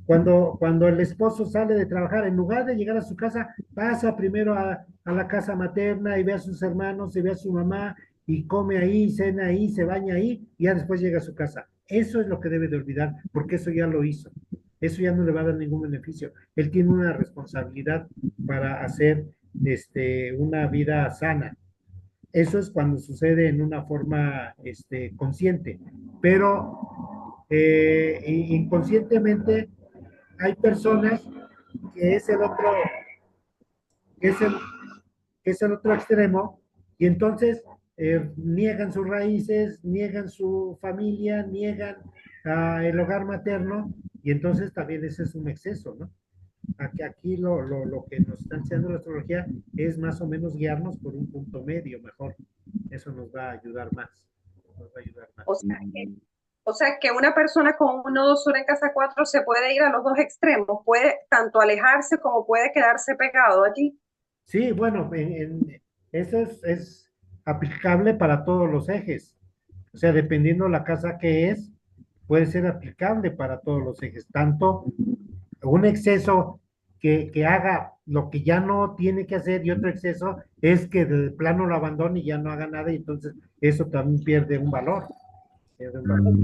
Cuando el esposo sale de trabajar, en lugar de llegar a su casa, pasa primero a la casa materna y ve a sus hermanos y ve a su mamá y come ahí, cena ahí, se baña ahí y ya después llega a su casa. Eso es lo que debe de olvidar, porque eso ya lo hizo. Eso ya no le va a dar ningún beneficio. Él tiene una responsabilidad para hacer una vida sana. Eso es cuando sucede en una forma consciente, pero inconscientemente hay personas que es el otro, que es el, que es el otro extremo, y entonces niegan sus raíces, niegan su familia, niegan el hogar materno, y entonces también ese es un exceso, ¿no? Aquí lo que nos está enseñando la astrología es más o menos guiarnos por un punto medio mejor. Eso nos va a ayudar más. Nos va a ayudar más. O sea que una persona con un nodo sur en casa 4 se puede ir a los dos extremos, puede tanto alejarse como puede quedarse pegado allí. Sí, bueno, eso es aplicable para todos los ejes. O sea, dependiendo la casa que es, puede ser aplicable para todos los ejes. Tanto un exceso que haga lo que ya no tiene que hacer, y otro exceso es que de plano lo abandone y ya no haga nada, y entonces eso también pierde un valor.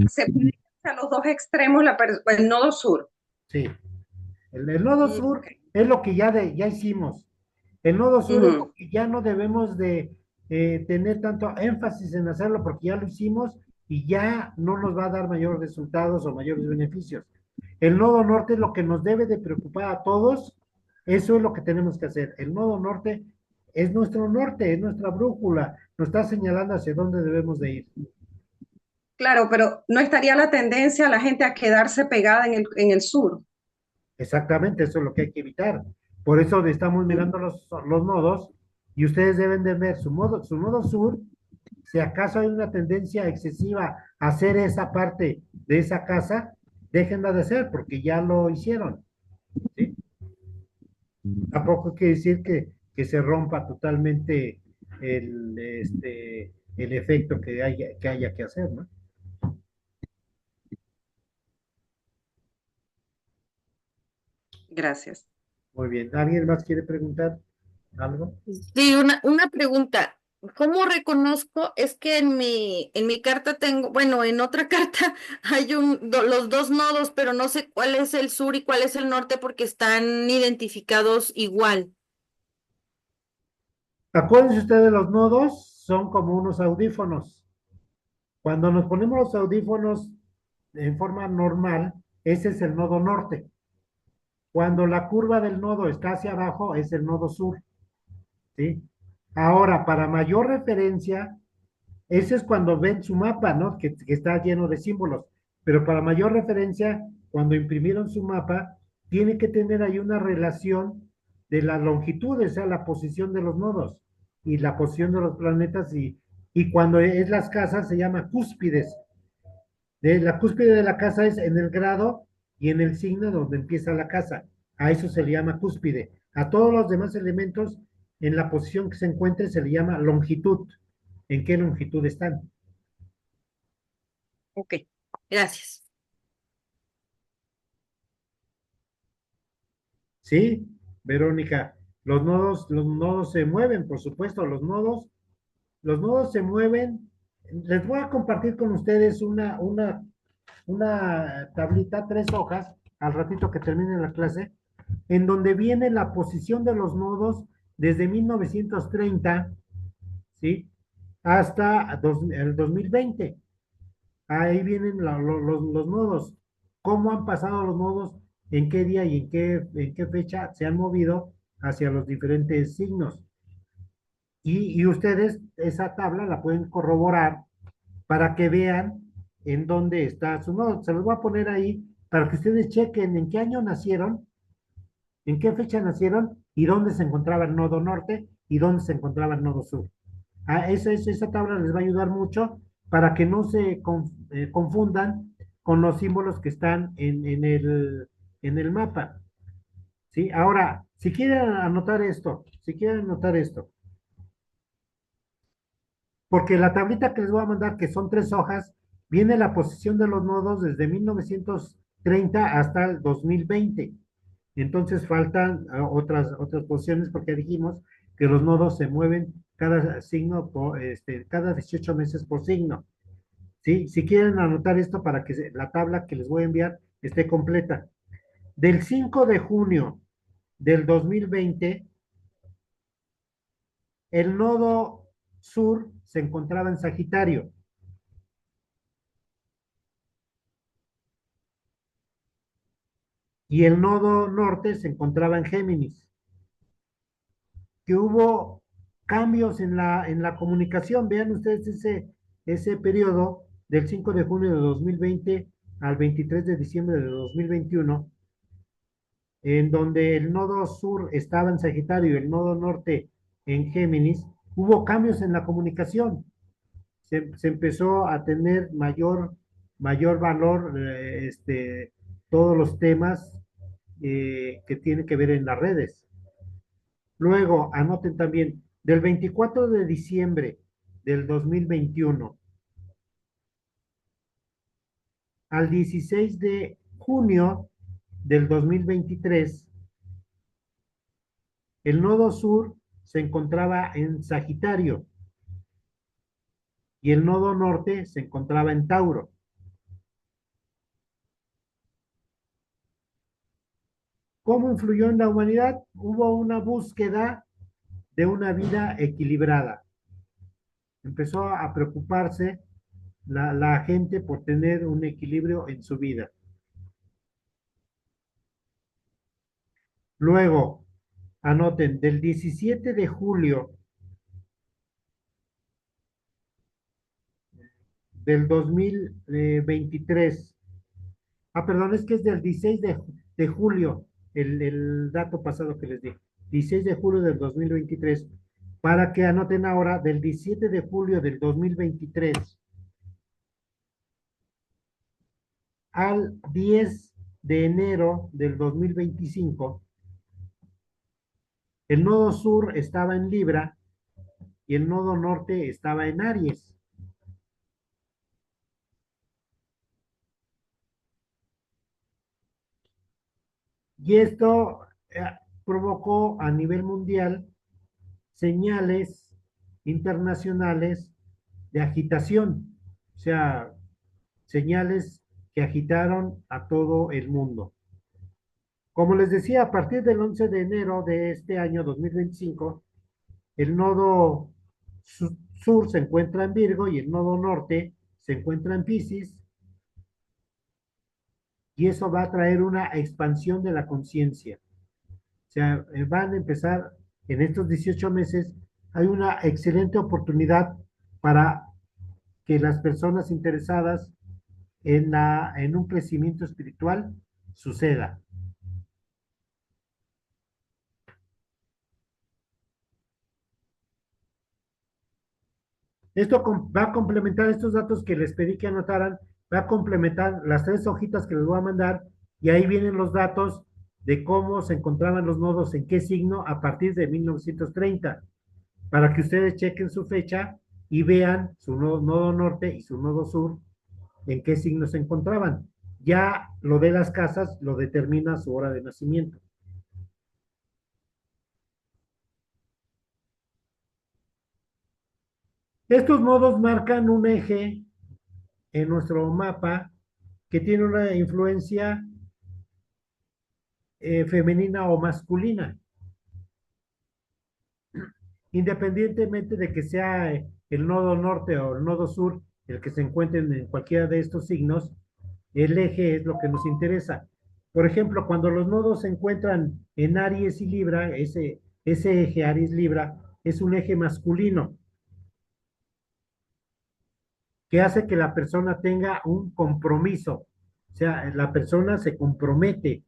Se puede ir a los dos extremos el nodo sur. Sí. El nodo sur es lo que ya hicimos. El nodo sur es lo que ya no debemos de tener tanto énfasis en hacerlo porque ya lo hicimos y ya no nos va a dar mayores resultados o mayores beneficios. El nodo norte es lo que nos debe de preocupar a todos. Eso es lo que tenemos que hacer. El nodo norte es nuestro norte, es nuestra brújula. Nos está señalando hacia dónde debemos de ir. Claro, pero no estaría la tendencia a la gente a quedarse pegada en el sur. Exactamente, eso es lo que hay que evitar. Por eso estamos mirando los nodos y ustedes deben de ver su nodo sur, si acaso hay una tendencia excesiva a hacer esa parte de esa casa, déjenla de hacer porque ya lo hicieron, ¿sí? Tampoco quiere decir que se rompa totalmente el efecto que haya que hacer, ¿no? Gracias. Muy bien. ¿Alguien más quiere preguntar algo? Sí, una pregunta. ¿Cómo reconozco? Es que en mi carta tengo, bueno, en otra carta hay los dos nodos, pero no sé cuál es el sur y cuál es el norte porque están identificados igual. Acuérdense ustedes, los nodos son como unos audífonos. Cuando nos ponemos los audífonos en forma normal, ese es el nodo norte. Cuando la curva del nodo está hacia abajo, es el nodo sur, ¿sí? Ahora, para mayor referencia, ese es cuando ven su mapa, ¿no? Que está lleno de símbolos. Pero para mayor referencia, cuando imprimieron su mapa, tiene que tener ahí una relación de la longitud, o sea, la posición de los nodos y la posición de los planetas. Y cuando es las casas, se llama cúspides. La cúspide de la casa es en el grado y en el signo donde empieza la casa. A eso se le llama cúspide. A todos los demás elementos, en la posición que se encuentre, se le llama longitud. ¿En qué longitud están? Ok, gracias. ¿Sí, Verónica? Los nodos se mueven, por supuesto, los nodos se mueven. Les voy a compartir con ustedes una tablita, 3 hojas, al ratito que termine la clase, en donde viene la posición de los nodos desde 1930, ¿sí? Hasta el 2020. Ahí vienen los nodos. ¿Cómo han pasado los nodos? ¿En qué día y en qué fecha se han movido hacia los diferentes signos? Y ustedes esa tabla la pueden corroborar para que vean en dónde está su nodo. Se los voy a poner ahí para que ustedes chequen en qué año nacieron, en qué fecha nacieron y dónde se encontraba el nodo norte y dónde se encontraba el nodo sur. Esa tabla les va a ayudar mucho para que no se confundan con los símbolos que están en el mapa. ¿Sí? Ahora, si quieren anotar esto, porque la tablita que les voy a mandar, que son 3 hojas, viene la posición de los nodos desde 1930 hasta el 2020. Entonces faltan otras posiciones porque dijimos que los nodos se mueven cada signo, cada 18 meses por signo. ¿Sí? Si quieren anotar esto para que la tabla que les voy a enviar esté completa. Del 5 de junio del 2020, el nodo sur se encontraba en Sagitario. Y el nodo norte se encontraba en Géminis. Que hubo cambios en la comunicación. Vean ustedes ese periodo del 5 de junio de 2020 al 23 de diciembre de 2021, en donde el nodo sur estaba en Sagitario y el nodo norte en Géminis, hubo cambios en la comunicación. Se empezó a tener mayor valor todos los temas que tienen que ver en las redes. Luego, anoten también, del 24 de diciembre del 2021 al 16 de junio del 2023, el nodo sur se encontraba en Sagitario y el nodo norte se encontraba en Tauro. ¿Cómo influyó en la humanidad? Hubo una búsqueda de una vida equilibrada. Empezó a preocuparse la gente por tener un equilibrio en su vida. Luego, anoten, del 17 de julio del 2023. Ah, perdón, es que es del 16 de julio, el dato pasado que les di. 16 de julio del 2023. Para que anoten ahora, del 17 de julio del 2023 al 10 de enero del 2025, el nodo sur estaba en Libra y el nodo norte estaba en Aries. Y esto provocó a nivel mundial señales internacionales de agitación, o sea, señales que agitaron a todo el mundo. Como les decía, a partir del 11 de enero de este año 2025, el nodo sur se encuentra en Virgo y el nodo norte se encuentra en Piscis, y eso va a traer una expansión de la conciencia. O sea, van a empezar en estos 18 meses, hay una excelente oportunidad para que las personas interesadas en un crecimiento espiritual suceda. Esto va a complementar estos datos que les pedí que anotaran, va a complementar las 3 hojitas que les voy a mandar, y ahí vienen los datos de cómo se encontraban los nodos, en qué signo a partir de 1930, para que ustedes chequen su fecha y vean su nodo norte y su nodo sur, en qué signo se encontraban. Ya lo de las casas lo determina su hora de nacimiento. Estos nodos marcan un eje en nuestro mapa que tiene una influencia femenina o masculina, independientemente de que sea el nodo norte o el nodo sur el que se encuentren en cualquiera de estos signos. El eje es lo que nos interesa. Por ejemplo, cuando los nodos se encuentran en Aries y Libra, ese eje Aries-Libra es un eje masculino que hace que la persona tenga un compromiso. O sea, la persona se compromete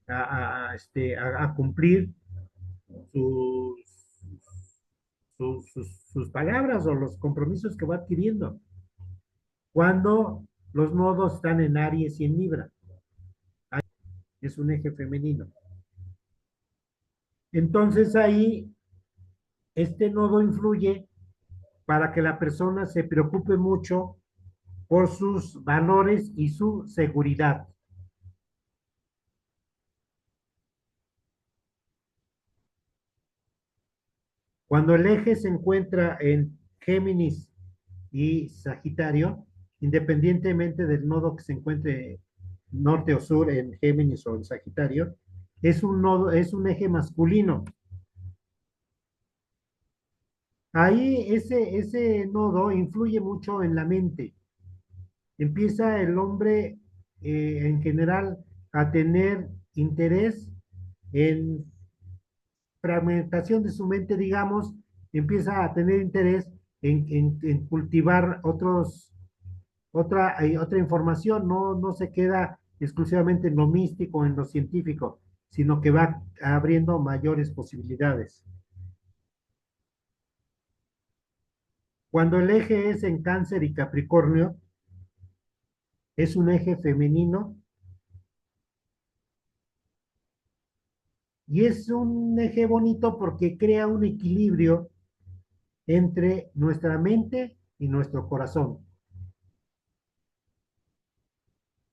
a cumplir sus, sus palabras o los compromisos que va adquiriendo. Cuando los nodos están en Aries y en Libra, es un eje femenino. Entonces ahí este nodo influye para que la persona se preocupe mucho por sus valores y su seguridad. Cuando el eje se encuentra en Géminis y Sagitario, independientemente del nodo que se encuentre norte o sur en Géminis o en Sagitario, es un nodo, es un eje masculino. Ahí ese nodo influye mucho en la mente. Empieza el hombre en general a tener interés en fragmentación de su mente, digamos, empieza a tener interés en cultivar otra información, no se queda exclusivamente en lo místico, en lo científico, sino que va abriendo mayores posibilidades. Cuando el eje es en Cáncer y Capricornio, es un eje femenino y es un eje bonito porque crea un equilibrio entre nuestra mente y nuestro corazón.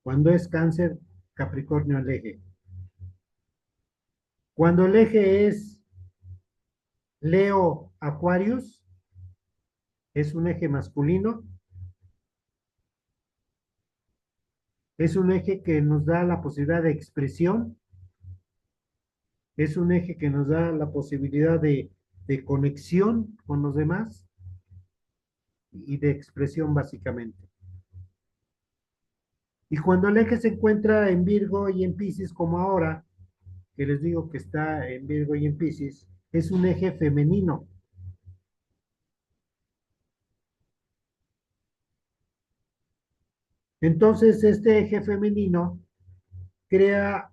Cuando es Cáncer, Capricornio el eje. Cuando el eje es Leo, Aquarius, es un eje masculino. Es un eje que nos da la posibilidad de expresión. Es un eje que nos da la posibilidad de conexión con los demás y de expresión básicamente. Y cuando el eje se encuentra en Virgo y en Piscis, como ahora, que les digo que está en Virgo y en Piscis, es un eje femenino. Entonces, este eje femenino crea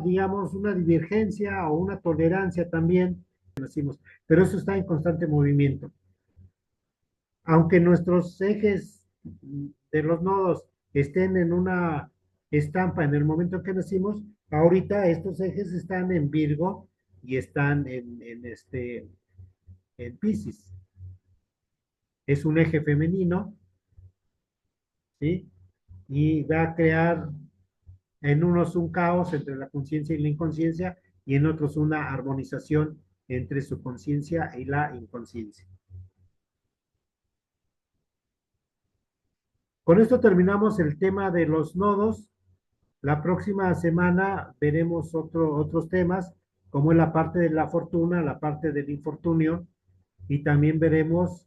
digamos, una divergencia o una tolerancia también, decimos, pero eso está en constante movimiento. Aunque nuestros ejes de los nodos estén en una estampa en el momento que nacimos, ahorita estos ejes están en Virgo y están en Piscis. Es un eje femenino, ¿sí? Y va a crear en unos un caos entre la conciencia y la inconsciencia y en otros una armonización entre su conciencia y la inconsciencia. Con esto terminamos el tema de los nodos. La próxima semana veremos otros temas, como es la parte de la fortuna, la parte del infortunio, y también veremos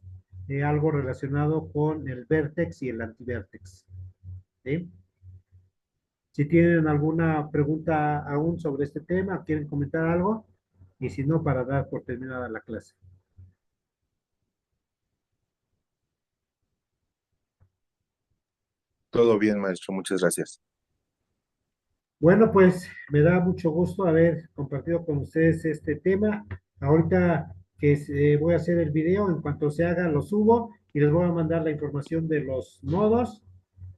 algo relacionado con el vértex y el antivértex. ¿Sí? Si tienen alguna pregunta aún sobre este tema, quieren comentar algo, y si no, para dar por terminada la clase. Todo bien, maestro, muchas gracias. Bueno, pues me da mucho gusto haber compartido con ustedes este tema. Ahorita que voy a hacer el video, en cuanto se haga lo subo y les voy a mandar la información de los nodos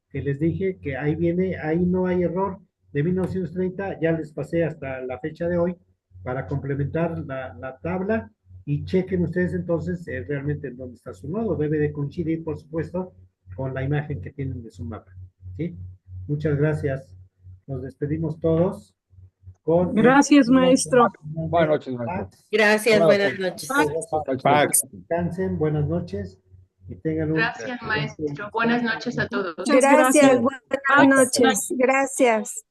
que les dije que ahí viene, ahí no hay error. De 1930 ya les pasé hasta la fecha de hoy para complementar la tabla y chequen ustedes entonces realmente en dónde está su nodo. Debe de coincidir, por supuesto, con la imagen que tienen de su mapa. ¿Sí? Muchas gracias. Nos despedimos todos con Gracias, maestro. Buenas noches, maestro. Gracias, buenas noches. Pax. Descansen, buenas noches y tengan un... Gracias, maestro. Buenas noches a todos. Muchas gracias. Gracias, buenas noches. Gracias.